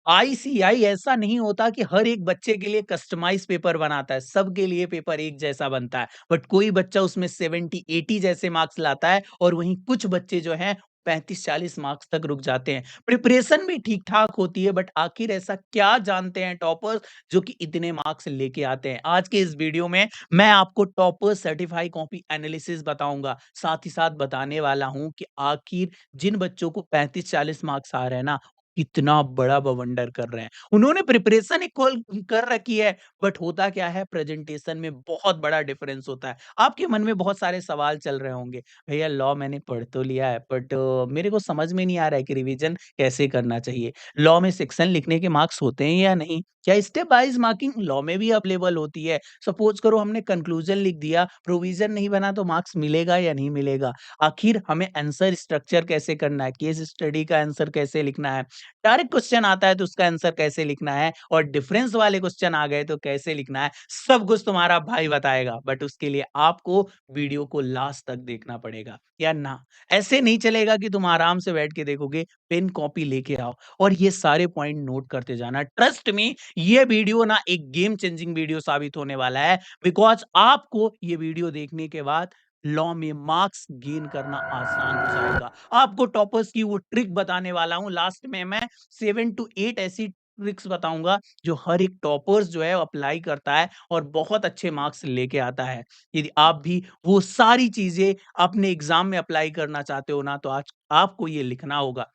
ICI ऐसा नहीं होता कि हर एक बच्चे के लिए कस्टमाइज़ पेपर बनाता है, सबके लिए पेपर एक जैसा बनता है। बट कोई बच्चा उसमें 70-80 जैसे मार्क्स लाता है और वहीं कुछ बच्चे जो हैं 35-40 मार्क्स तक रुक जाते हैं। प्रिपरेशन भी ठीक-ठाक होती है बट आखिर ऐसा क्या जानते हैं टॉपर्स जो कि इतने मार्क्स लेके आते हैं? आज के इस वीडियो में मैं आपको टॉपर सर्टिफाइड कॉपी एनालिसिस बताऊँगा। साथ ही साथ बताने वाला हूँ कि आखिर जिन बच्चों को 35-40 मार्क्स आ रहे हैं ना, कितना बड़ा बवंडर कर रहे हैं। उन्होंने प्रिपरेशन इक्वल कर रखी है, बट होता क्या है प्रेजेंटेशन में बहुत बड़ा डिफरेंस होता है। आपके मन में बहुत सारे सवाल चल रहे होंगे, भैया लॉ मैंने पढ़ तो लिया है बट मेरे को समझ में नहीं आ रहा है कि रिवीजन कैसे करना चाहिए। लॉ में सेक्शन लिखने के मार्क्स होते हैं या नहीं? क्या स्टेप वाइज़ मार्किंग लॉ में भी अवेलेबल होती है? सपोज़ करो हमने कंक्लूजन लिख दिया, प्रोविज़न नहीं बना तो मार्क्स मिलेगा या नहीं मिलेगा? आखिर हमें आंसर स्ट्रक्चर कैसे करना है? केस स्टडी का आंसर कैसे लिखना है? डायरेक्ट क्वेश्चन आता है तो उसका आंसर कैसे लिखना है और डिफरेंस वाले क्वेश्चन आ गए तो कैसे लिखना है, सब कुछ तुम्हारा भाई बताएगा। बट उसके लिए आपको वीडियो को लास्ट तक देखना पड़ेगा या ना। ऐसे नहीं चलेगा कि तुम आराम से बैठ के देखोगे, पेन कॉपी लेके आओ और ये सारे पॉइंट नोट करते जाना। ट्रस्ट मी, ये वीडियो ना एक गेम चेंजिंग वीडियो साबित होने वाला है, बिकॉज़ आपको ये वीडियो देखने के बाद लॉ में मार्क्स गेन करना आसान हो जाएगा। आपको टॉपर्स की वो ट्रिक बताने वाला हूँ। लास्ट में मैं 7 टू 8 ऐसी ट्रिक्स बताऊँगा जो हर एक टॉपर्स जो है अप्लाई करता है और बहुत अच्छे मार्क्स लेके आता है। यदि आप भी वो सारी चीज़ें अपने एग्ज़ाम में अप्लाई करना चाहते हो ना, तो आज आपको ये लिखना होगा।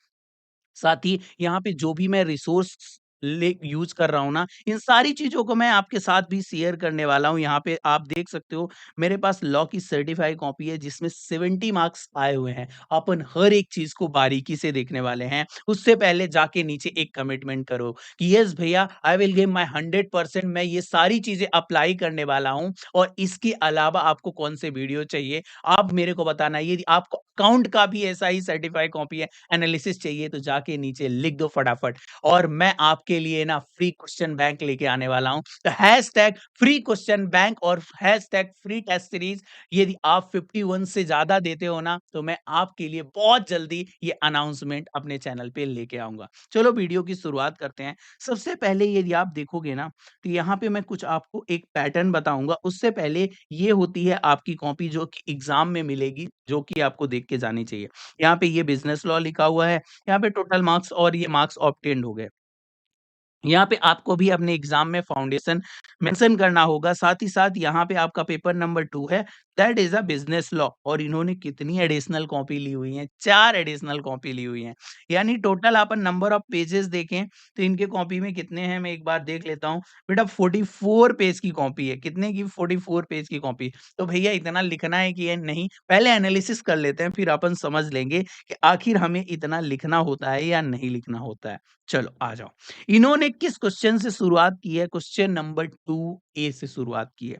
साथ ही यहाँ पे जो भी मैं रिसोर्स ले यूज़ कर रहा हूँ ना, इन सारी चीज़ों को मैं आपके साथ भी शेयर करने वाला हूँ। यहाँ पे आप देख सकते हो मेरे पास लॉ की सर्टिफाइड कॉपी है जिसमें 70 मार्क्स आए हुए हैं। अपन हर एक चीज़ को बारीकी से देखने वाले हैं। उससे पहले जाके नीचे एक कमिटमेंट करो कि यस भैया आई विल गिव माय 100%, मैं ये सारी चीज़ें अप्लाई करने वाला हूँ और इसके अलावा आपको कौन से वीडियो चाहिए, आप मेरे को बताना है। यदि आपको अकाउंट का भी ऐसा ही सर्टिफाइड कॉपी है, एनालिसिस चाहिए तो जाके नीचे लिख दो फटाफट। और मैं आपके लिए ना फ्री क्वेश्चन बैंक लेके आने वाला हूँ। तो हैशटैग फ्री क्वेश्चन बैंक और हैशटैग फ्री टेस्ट सीरीज यदि आप 51 से ज़्यादा देते हो ना, तो मैं आपके लिए बहुत जल्दी ये अनाउंसमेंट अपने चैनल पे लेके आऊँगा। चलो वीडियो की शुरुआत करते हैं। सबसे पहले यदि आप देखोगे ना, तो यहाँ पे मैं कुछ आपको एक पैटर्न बताऊँगा। उससे पहले ये होती है आपकी कॉपी जो कि एग्ज़ाम में मिलेगी, जो कि आपको देख के जानी चाहिए। यहाँ पे ये बिज़नेस लॉ लिखा हुआ है, यहाँ पे टोटल मार्क्स और ये मार्क्स ऑब्टेन्ड हो गए। यहाँ पे आपको भी अपने एग्ज़ाम में फाउंडेशन मेंशन करना होगा, साथ ही साथ यहाँ पे आपका पेपर नंबर 2 है, that is a business law और इन्होंने कितनी एडिशनल कॉपी ली हुई हैं, 4 एडिशनल कॉपी ली हुई हैं। यानी total upon number of pages देखें, तो इनके कॉपी में कितने हैं, मैं एक बार देख लेता हूँ। बेटा 44 पेज की कॉपी है, कितने की 44 पेज की कॉपी। तो भैया इतना लिखना है कि या नहीं, पहले एनालिसिस कर लेते हैं, फिर अपन समझ लेंगे कि आखिर हमें इतना लिखना होता है या नहीं लिखना होता है। चलो आ जाओ। इन्होंने किस क्वेश्चन से शुरुआत की है? क्वेश्चन नंबर 2 ए से शुरुआत की है।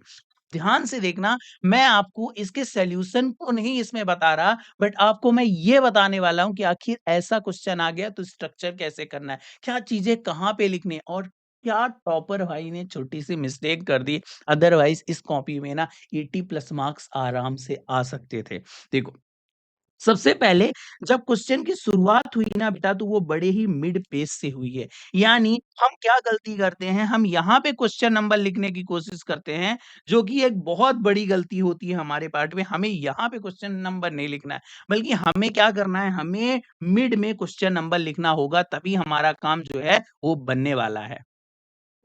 ध्यान से देखना, मैं आपको इसके सॉल्यूशन को नहीं इसमें बता रहा, बट आपको मैं ये बताने वाला हूँ कि आखिर ऐसा क्वेश्चन आ गया तो स्ट्रक्चर कैसे करना है? क्या चीज़ें कहाँ पे लिखनी है? और क्या टॉपर भाई ने छोटी-सी मिस्टेक कर दी, अदरवाइज़ इस कॉपी में ना 80 प्लस मार्क्स आराम से आ सकते थे। देखो, सबसे पहले जब क्वेश्चन की शुरुआत हुई ना बेटा, तो वो बड़े ही मिड पेज से हुई है। यानी हम क्या गलती करते हैं, हम यहाँ पे क्वेश्चन नंबर लिखने की कोशिश करते हैं, जो कि एक बहुत बड़ी गलती होती है हमारे पार्ट में। हमें यहाँ पे क्वेश्चन नंबर नहीं लिखना है, बल्कि हमें क्या करना है, हमें मिड में क्वेश्चन नंबर लिखना होगा, तभी हमारा काम जो है वो बनने वाला है।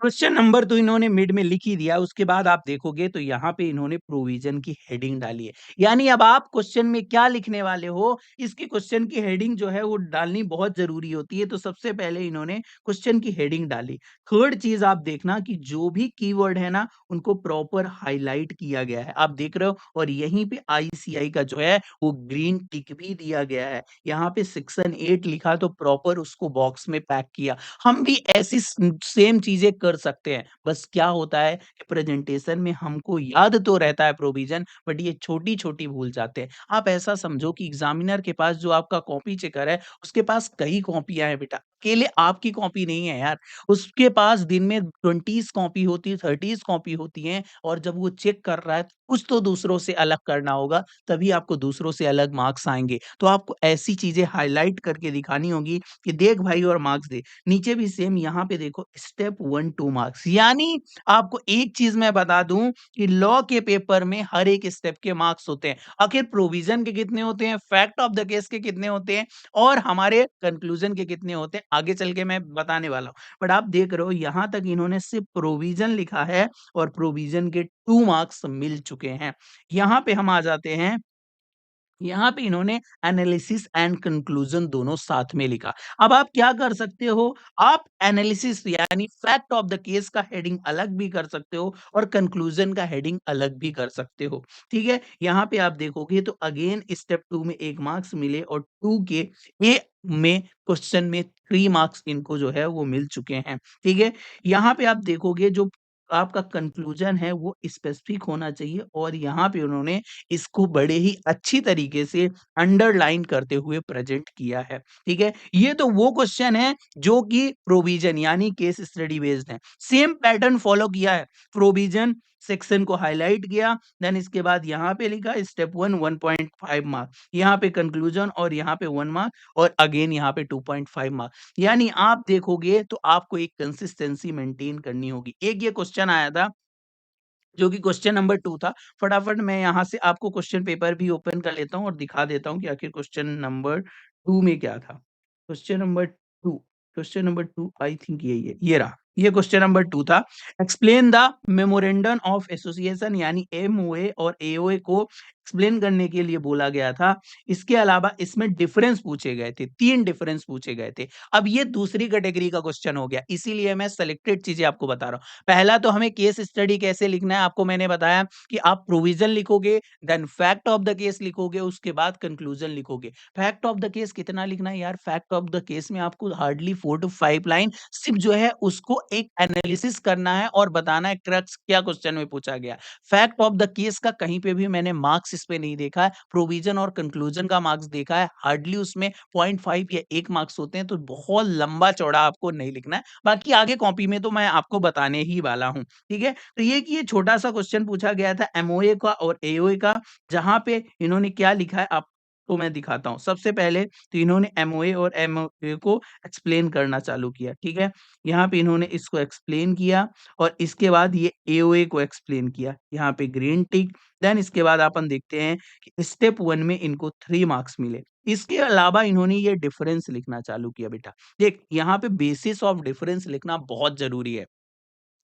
क्वेश्चन नंबर तो इन्होंने मिड में लिख ही दिया, उसके बाद आप देखोगे तो यहाँ पे इन्होंने प्रोविज़न की हेडिंग डाली है। यानी अब आप क्वेश्चन में क्या लिखने वाले हो, इसकी क्वेश्चन की हेडिंग जो है वो डालनी बहुत ज़रूरी होती है। तो सबसे पहले इन्होंने क्वेश्चन की हेडिंग डाली। थर्ड चीज़ आप देखना कि जो भी कीवर्ड है ना, उनको प्रॉपर हाइलाइट किया गया है। आप देख रहे हो और यहीं पे आईसीआई का जो है वो ग्रीन टिक भी दिया गया है। यहाँ पे सेक्शन 8 लिखा तो प्रॉपर उसको बॉक्स में पैक किया। हम भी ऐसी सेम चीजें कर सकते हैं, बस क्या होता है कि प्रेजेंटेशन में हमको याद तो रहता है प्रोविजन, बट ये छोटी छोटी भूल जाते हैं। आप ऐसा समझो कि एग्जामिनर के पास जो आपका कॉपी चेकर है, उसके पास कई कॉपियां हैं बेटा, अकेले आपकी कॉपी नहीं है यार। उसके पास दिन में 20 कॉपी होती है, 30 कॉपी होती हैं, और जब वो चेक कर रहा है कुछ तो दूसरों से अलग करना होगा, तभी आपको दूसरों से अलग मार्क्स आएँगे। तो आपको ऐसी चीज़ें हाइलाइट करके दिखानी होगी कि देख भाई और मार्क्स दे। नीचे भी सेम यहाँ पे देखो स्टेप 1 2 मार्क्स, यानी आपको एक चीज़ मैं बता दूँ कि लॉ के पेपर में हर एक स्टेप के मार्क्स होते हैं। आखिर प्रोविज़न के कितने होते हैं, फैक्ट ऑफ द केस के कितने होते हैं और हमारे कंक्लूज़न के कितने होते हैं, आगे चल के मैं बताने वाला हूँ। बट आप देख रहे हो यहाँ तक इन्होंने सिर्फ़ प्रोविज़न लिखा है और प्रोविज़न के 2 मार्क्स मिल चुके हैं। यहाँ पे हम आ जाते हैं, यहाँ पे इन्होंने एनालिसिस एंड कंक्लूजन दोनों साथ में लिखा। अब आप क्या कर सकते हो, आप एनालिसिस यानी फैक्ट ऑफ द केस का हेडिंग अलग भी कर सकते हो और कंक्लूजन का हेडिंग अलग भी कर सकते हो। ठीक है? यहाँ पे आप देखोगे तो अगेन स्टेप 2 में 1 मार्क्स मिले और 2 के ए में क्वेश्चन में 3 मार्क्स इनको जो है वो मिल चुके हैं। ठीक है? यहाँ पे आप देखोगे जो आपका कंक्लूजन है वो स्पेसिफिक होना चाहिए और यहाँ पे उन्होंने इसको बड़े ही अच्छी तरीके से अंडरलाइन करते हुए प्रेजेंट किया है, ठीक है? ये तो वो क्वेश्चन है जो कि प्रोविज़न यानी केस स्टडी बेस्ड है। सेम पैटर्न फॉलो किया है। प्रोविज़न सेक्शन को हाइलाइट किया, देन इसके बाद यहाँ पे लिखा स्टेप 1 1.5 मार्क, यहाँ पे कंक्लूजन और यहाँ पे 1 मार्क और अगेन यहाँ पे 2.5 मार्क। यानी आप देखोगे तो आपको एक कंसिस्टेंसी मेंटेन करनी होगी। एक ये क्वेश्चन आया था जो कि क्वेश्चन नंबर 2 था। फटाफट मैं यहाँ से आपको क्वेश्चन पेपर भी ओपन कर लेता हूँ और दिखा देता हूँ कि आखिर क्वेश्चन नंबर 2 में क्या था। Question number 2 question number 2 I think यही है, ये रहा। ये क्वेश्चन नंबर 2 था। Explain the memorandum of association यानी एमओए और एओए को एक्सप्लेन करने के लिए बोला गया था। इसके अलावा इसमें डिफरेंस पूछे गए थे, 3 डिफरेंस पूछे गए थे। अब ये दूसरी कैटेगरी का क्वेश्चन हो गया, इसीलिए मैं सिलेक्टेड चीज़ें आपको बता रहा हूँ। पहला तो हमें केस स्टडी कैसे लिखना है आपको मैंने बताया कि आप प्रोविजन लिखोगे, then fact of the case लिखोगे, उसके बाद कंक्लूजन लिखोगे। फैक्ट ऑफ द केस कितना लिखना है यार? फैक्ट ऑफ द केस में आपको हार्डली 4 टू 5 लाइन सिर्फ जो है उसको एक एनालिसिस करना है और बताना है क्रक्स क्या क्वेश्चन में पूछा गया। फैक्ट ऑफ द केस का कहीं पे भी मैंने मार्क्स इस पे नहीं देखा है। प्रोविजन और कंक्लूजन का मार्क्स देखा है, हार्डली उसमें 0.5 या 1 मार्क्स होते हैं, तो बहुत लंबा चौड़ा आपको नहीं लिखना है। बाकी आगे कॉपी में तो मैं आपको बताने ही वाला हूँ, ठीक है? तो ये कि ये छोटा-सा क्वेश्चन पूछा गया था एमओए का और एओए का, जहाँ पे इन्होंने क्या लिखा है आपको मैं दिखाता हूँ। सबसे पहले तो इन्होंने एमओए और एमओए को एक्सप्लेन करना चालू किया, ठीक है? यहाँ पे इन्होंने इसको एक्सप्लेन किया और इसके बाद ये एओए को एक्सप्लेन किया। यहाँ पे ग्रीन टिक, देन इसके बाद अपन देखते हैं कि स्टेप 1 में इनको 3 मार्क्स मिले। इसके अलावा इन्होंने ये डिफरेंस लिखना चालू किया बेटा। देख, यहाँ पे बेसिस ऑफ डिफरेंस लिखना बहुत ज़रूरी है।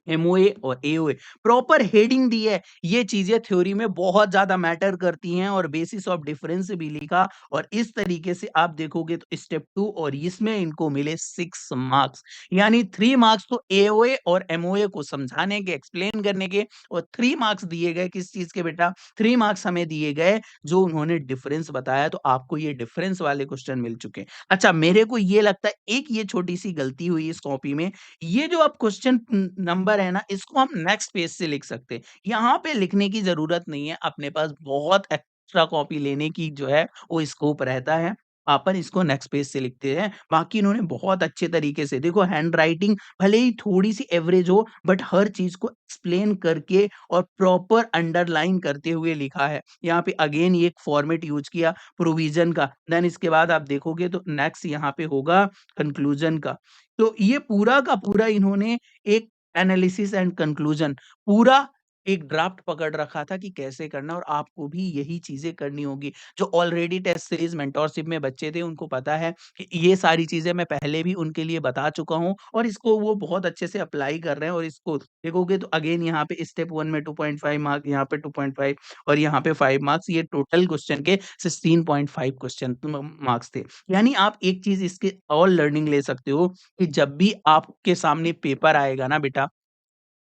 एमओए और एओए प्रॉपर हेडिंग दी है। ये चीज़ें थ्योरी में बहुत ज़्यादा मैटर करती हैं और बेसिस ऑफ डिफरेंस भी लिखा और इस तरीके से आप देखोगे तो स्टेप 2 और इसमें इनको मिले 6 मार्क्स। यानी 3 मार्क्स तो एओए और एमओए को समझाने के, एक्सप्लेन करने के और 3 मार्क्स दिए गए किस चीज़ के बेटा? 3 मार्क्स हमें दिए गए जो उन्होंने डिफरेंस बताया तो आपको ये डिफरेंस वाले क्वेश्चन मिल चुके हैं। अच्छा, मेरे को ये लगता है एक ये छोटी-सी गलती हुई इस कॉपी में, ये जो अब क्वेश्चन नंबर है ना, इसको हम नेक्स्ट पेज से लिख सकते हैं। यहाँ पे लिखने की ज़रूरत नहीं है, अपने पास बहुत एक्स्ट्रा कॉपी लेने की जो है वो स्कोप रहता है। अपन इसको नेक्स्ट पेज से लिखते हैं। बाकी इन्होंने बहुत अच्छे तरीके से देखो हैंडराइटिंग भले ही थोड़ी-सी एवरेज हो बट हर चीज़ को एक्सप्लेन करके और प्रॉपर अंडरलाइन करते हुए लिखा है। यहाँ पे अगेन ये एक फॉर्मेट यूज़ किया प्रोविज़न का, देन इसके बाद आप देखोगे तो नेक्स्ट यहाँ पे होगा कंक्लूजन का। तो ये पूरा का पूरा इन्होंने एक एनालिसिस एंड कंक्लूजन पूरा एक ड्राफ्ट पकड़ रखा था कि कैसे करना और आपको भी यही चीज़ें करनी होगी। जो ऑलरेडी टेस्ट सीरीज़ मेंटरशिप में बच्चे थे उनको पता है कि ये सारी चीज़ें मैं पहले भी उनके लिए बता चुका हूँ और इसको वो बहुत अच्छे से अप्लाई कर रहे हैं और इसको देखोगे तो अगेन यहाँ पे स्टेप 1 में 2.5 मार्क, यहाँ पे 2.5 और यहाँ पे 5 मार्क्स, ये टोटल क्वेश्चन के 16.5 क्वेश्चन मार्क्स थे। यानी आप एक चीज़ इसके और लर्निंग ले सकते हो कि जब भी आपके सामने पेपर आएगा ना बेटा,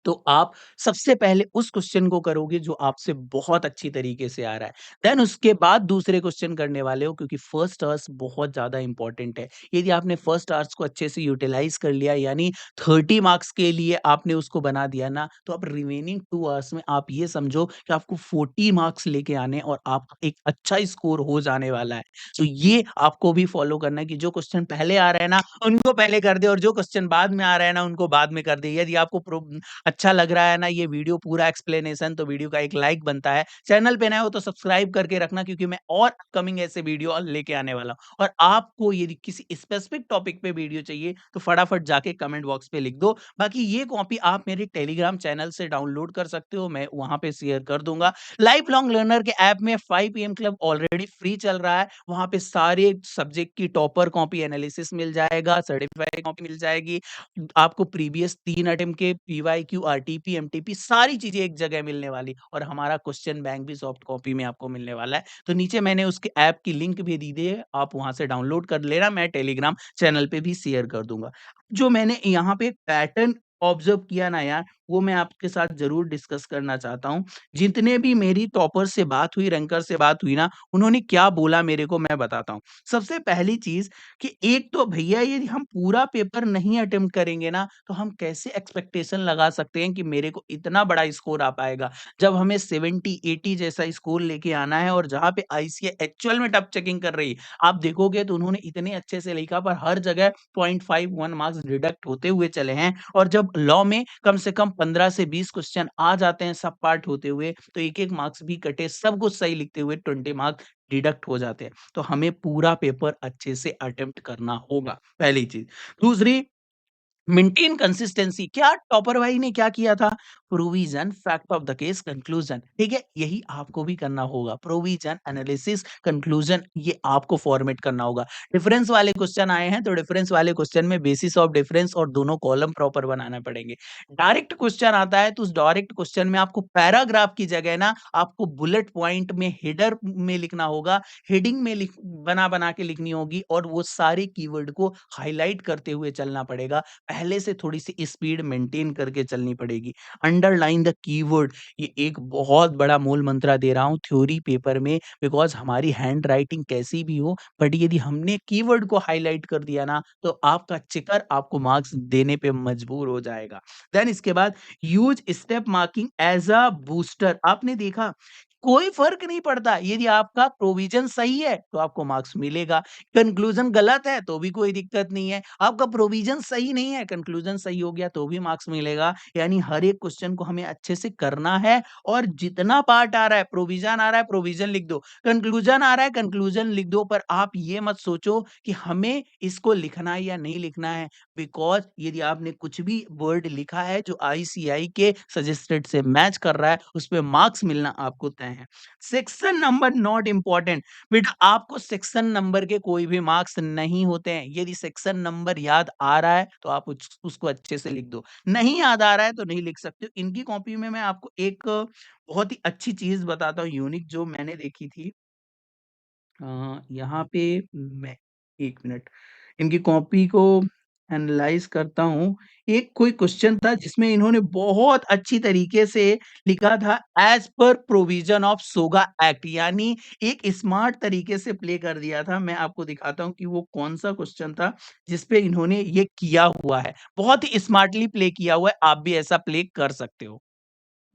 तो आप सबसे पहले उस क्वेश्चन को करोगे जो आपसे बहुत अच्छी तरीके से आ रहा है। देन उसके बाद दूसरे क्वेश्चन करने वाले हो क्योंकि फर्स्ट आवर्स बहुत ज़्यादा इम्पोर्टेंट है। यदि आपने फर्स्ट आवर्स को अच्छे से यूटिलाइज़ कर लिया यानी 30 मार्क्स के लिए आपने उसको बना दिया ना, तो अब रिमेनिंग 2 आवर्स में आप ये समझो कि आपको 40 मार्क्स लेके आने और आपका एक अच्छा स्कोर हो जाने वाला है। तो ये आपको भी फॉलो करना है कि जो क्वेश्चन पहले आ रहा है ना, उनको पहले कर दे और जो क्वेश्चन बाद में आ रहा है ना, उनको बाद में कर दे। यदि आपको अच्छा लग रहा है ना ये वीडियो पूरा एक्सप्लेनेशन, तो वीडियो का एक लाइक बनता है। चैनल पे नए हो तो सब्सक्राइब करके रखना, क्योंकि मैं और अपकमिंग ऐसे वीडियो लेके आने वाला हूँ। और आपको यदि किसी स्पेसिफिक टॉपिक पे वीडियो चाहिए तो फटाफट जाके कमेंट बॉक्स पे लिख दो। बाकी ये कॉपी आप मेरे टेलीग्राम चैनल से डाउनलोड कर सकते हो, मैं वहाँ पे शेयर कर दूँगा। लाइफ लॉन्ग लर्नर के ऐप में 5 पीएम क्लब ऑलरेडी फ्री चल रहा है। वहाँ पे सारे सब्जेक्ट की टॉपर कॉपी एनालिसिस मिल जाएगा, सर्टिफाइड कॉपी मिल जाएगी। आपको प्रीवियस 3 अटेम्प्ट के पीवाईक्यू, आरटीपी, एमटीपी सारी चीज़ें एक जगह मिलने वाली, और हमारा क्वेश्चन बैंक भी सॉफ्ट कॉपी में आपको मिलने वाला है। तो नीचे मैंने उसके ऐप की लिंक भी दी दी है, आप वहाँ से डाउनलोड कर लेना, मैं टेलीग्राम चैनल पे भी शेयर कर दूँगा। जो मैंने यहाँ पे पैटर्न ऑब्ज़र्व किया ना यार, वो मैं आपके साथ ज़रूर डिस्कस करना चाहता हूँ। जितने भी मेरी टॉपर से बात हुई, रैंकर से बात हुई ना, उन्होंने क्या बोला मेरे को मैं बताता हूँ। सबसे पहली चीज़ कि एक तो भैया यदि हम पूरा पेपर नहीं अटेम्प्ट करेंगे ना, तो हम कैसे एक्सपेक्टेशन लगा सकते हैं कि मेरे को इतना बड़ा स्कोर आ पाएगा। जब हमें 70-80 जैसा स्कोर लेके आना है, और जहाँ पे आईसीएआई एक्चुअल में टफ चेकिंग कर रही है, आप देखोगे तो उन्होंने इतने अच्छे से लिखा, पर हर जगह 0.51 मार्क्स डिडक्ट होते हुए चले हैं। और जब लॉ में कम से कम 15 से 20 क्वेश्चन आ जाते हैं सब पार्ट होते हुए, तो एक-एक मार्क्स भी कटे, सब कुछ सही लिखते हुए 20 मार्क्स डिडक्ट हो जाते हैं। तो हमें पूरा पेपर अच्छे से अटेम्प्ट करना होगा, पहली चीज़। दूसरी, मेंटेन कंसिस्टेंसी। क्या टॉपर भाई ने क्या किया था? Provision, fact of the case, conclusion. ठीक है, यही आपको भी करना होगा। प्रोविजन, एनालिसिस, कंक्लूजन, ये आपको फॉर्मेट करना होगा। डिफरेंस वाले क्वेश्चन आए हैं, तो डिफरेंस वाले क्वेश्चन में बेसिस ऑफ डिफरेंस और दोनों कॉलम प्रॉपर बनाना पड़ेंगे। डायरेक्ट क्वेश्चन आता है, तो उस डायरेक्ट क्वेश्चन में आपको पैराग्राफ की जगह ना आपको बुलेट पॉइंट में, हेडर में लिखना होगा, हेडिंग में लिख बना बना के लिखनी होगी, और वो सारे कीवर्ड को हाईलाइट करते हुए चलना पड़ेगा। पहले से थोड़ी-सी स्पीड मेंटेन करके चलनी पड़ेगी। अंडरलाइन द कीवर्ड, ये एक बहुत बड़ा मूल मंत्र दे रहा हूँ थ्योरी पेपर में, बिकॉज़ हमारी हैंडराइटिंग कैसी भी हो, बट यदि हमने कीवर्ड को हाइलाइट कर दिया ना, तो आपका चेकर आपको मार्क्स देने पे मजबूर हो जाएगा। देन इसके बाद use step marking as a booster. आपने देखा कोई फ़र्क नहीं पड़ता, यदि आपका प्रोविज़न सही है, तो आपको मार्क्स मिलेगा। कंक्लूज़न गलत है, तो भी कोई दिक्कत नहीं है। आपका प्रोविज़न सही नहीं है, कंक्लूज़न सही हो गया तो भी मार्क्स मिलेगा। यानी हर एक क्वेश्चन को हमें अच्छे से करना है, और जितना पार्ट आ रहा है, प्रोविज़न आ रहा है, प्रोविज़न लिख दो। कंक्लूज़न आ रहा है, कंक्लूज़न लिख दो। पर आप ये मत सोचो कि हमें इसको लिखना है या नहीं लिखना है, बिकॉज़ यदि आपने कुछ भी वर्ड लिखा है जो आईसीएआई के सजेस्टेड से मैच कर रहा है, उसपे मार्क्स मिलना आपको तय है। Section number not important. बेटा आपको सेक्शन नंबर के कोई भी मार्क्स नहीं होते हैं। यदि सेक्शन नंबर याद आ रहा है तो आप उसको अच्छे से लिख दो। नहीं याद आ रहा है तो नहीं लिख सकते हो। इनकी कॉपी में मैं आपको एक बहुत ही अच्छी चीज़ बताता हूँ, यूनिक, जो मैंने देखी थी। यहाँ पे मैं 1 मिनट इनकी कॉपी को एनालाइज़ करता हूँ। एक कोई क्वेश्चन था जिसमें इन्होंने बहुत अच्छी तरीके से लिखा था, as per provision of सोगा act, यानी एक स्मार्ट तरीके से प्ले कर दिया था। मैं आपको दिखाता हूँ कि वो कौन-सा क्वेश्चन था जिस पे इन्होंने ये किया हुआ है। बहुत ही स्मार्टली प्ले किया हुआ है, आप भी ऐसा प्ले कर सकते हो।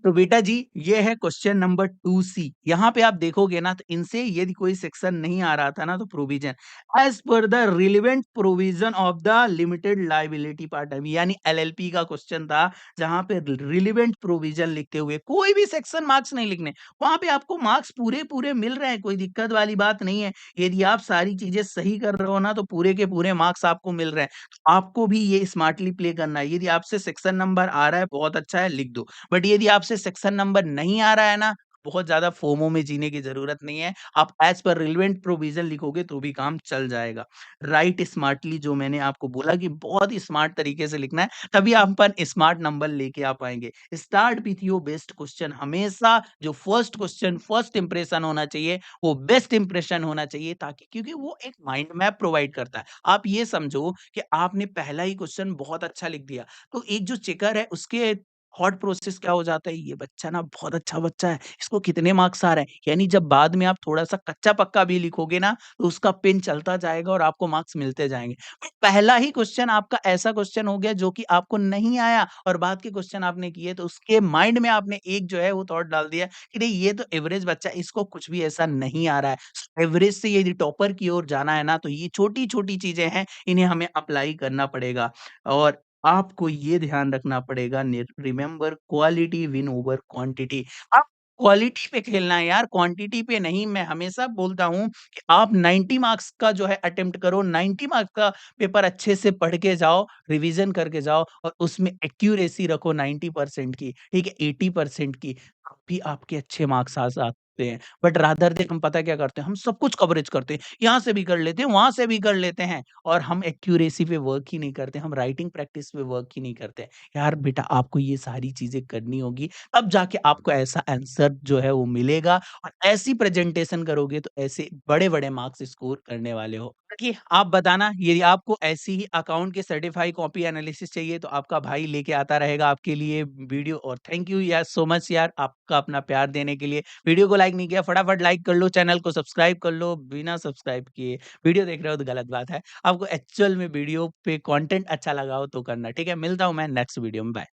तो बेटा जी, ये है क्वेश्चन नंबर 2 सी। यहाँ पे आप देखोगे ना, तो इनसे यदि कोई सेक्शन नहीं आ रहा था ना, तो provision as per the relevant provision of the limited liability part, यानी एलएलपी का क्वेश्चन था, जहाँ पे रिलेवेंट प्रोविजन लिखते हुए कोई भी सेक्शन मार्क्स नहीं लिखने, वहाँ पे आपको मार्क्स पूरे-पूरे मिल रहे हैं, कोई दिक्कत वाली बात नहीं है। यदि आप सारी चीज़ें सही कर रहे हो ना, तो पूरे के पूरे मार्क्स आपको मिल रहे हैं। आपको भी ये स्मार्टली प्ले करना है। यदि आपसे सेक्शन नंबर आ रहा है, बहुत अच्छा है, लिख दो। बट यदि आपसे सेक्शन नंबर नहीं आ रहा है ना, बहुत ज़्यादा फोमो में जीने की ज़रूरत नहीं है। आप एज़ पर रिलेवेंट प्रोविज़न लिखोगे तो भी काम चल जाएगा। राइट स्मार्टली, जो मैंने आपको बोला कि बहुत ही स्मार्ट तरीके से लिखना है, तभी आप अपन स्मार्ट नंबर लेके आ पाएँगे। Start with your best question. हमेशा जो फर्स्ट क्वेश्चन, फर्स्ट इंप्रेशन होना चाहिए, वो बेस्ट इंप्रेशन होना चाहिए, ताकि क्योंकि वो एक माइंड मैप प्रोवाइड करता है। आप ये समझो कि आपने पहला ही क्वेश्चन बहुत अच्छा लिख दिया, तो एक जो चेकर है उसके थॉट प्रोसेस क्या हो जाता है, ये बच्चा ना बहुत अच्छा बच्चा है, इसको कितने मार्क्स आ रहे हैं। यानी जब बाद में आप थोड़ा-सा कच्चा-पक्का भी लिखोगे ना, तो उसका पेन चलता जाएगा और आपको मार्क्स मिलते जाएँगे। बट पहला ही क्वेश्चन आपका ऐसा क्वेश्चन हो गया जो कि आपको नहीं आया, और बाद के क्वेश्चन आपने किए, तो उसके माइंड में आपने एक जो है वो थॉट डाल दिया कि नहीं, ये तो एवरेज बच्चा है, इसको कुछ भी ऐसा नहीं आ रहा है। एवरेज से यदि टॉपर की ओर जाना है ना, तो ये छोटी-छोटी चीज़ें हैं, इन्हें हमें अप्लाई करना पड़ेगा। और आपको ये ध्यान रखना पड़ेगा remember quality win over quantity. आप क्वालिटी पे खेलना है यार, क्वांटिटी पे नहीं। मैं हमेशा बोलता हूँ कि आप 90 मार्क्स का जो है अटेम्प्ट करो, 90 मार्क्स का पेपर अच्छे से पढ़ के जाओ, रिवीजन करके जाओ और उसमें एक्यूरेसी रखो 90% की, ठीक है? 80% की, तब भी आपके अच्छे मार्क्स आ सकते हैं। बट रादर देन हम पता है क्या करते हैं, हम सब कुछ कवरेज करते हैं, यहाँ से भी कर लेते हैं, वहाँ से भी कर लेते हैं और हम एक्यूरेसी पे वर्क ही नहीं करते, हम राइटिंग प्रैक्टिस पे वर्क ही नहीं करते। यार बेटा, आपको ये सारी चीज़ें करनी होगी, तब जाके आपको ऐसा आंसर जो है वो मिलेगा और ऐसी प्रेज़ेंटेशन करोगे तो ऐसे बड़े-बड़े मार्क्स स्कोर करने वाले हो। बाकी आप बताना, यदि आपको ऐसी ही अकाउंट के सर्टिफ़ाई कॉपी एनालिसिस चाहिए तो आपका भाई लेके आता रहेगा आपके लिए वीडियो। और थैंक यू यार सो मच यार, आपका अपना प्यार देने के लिए। वीडियो को लाइक नहीं किया, फटाफट लाइक कर लो, चैनल को सब्सक्राइब कर लो, बिना सब्सक्राइब किए वीडियो देख रहे हो तो गलत बात है। आपको एक्चुअल में वीडियो पे कंटेंट अच्छा लगा हो तो करना, ठीक है? मिलता हूँ मैं नेक्स्ट वीडियो में, बाय।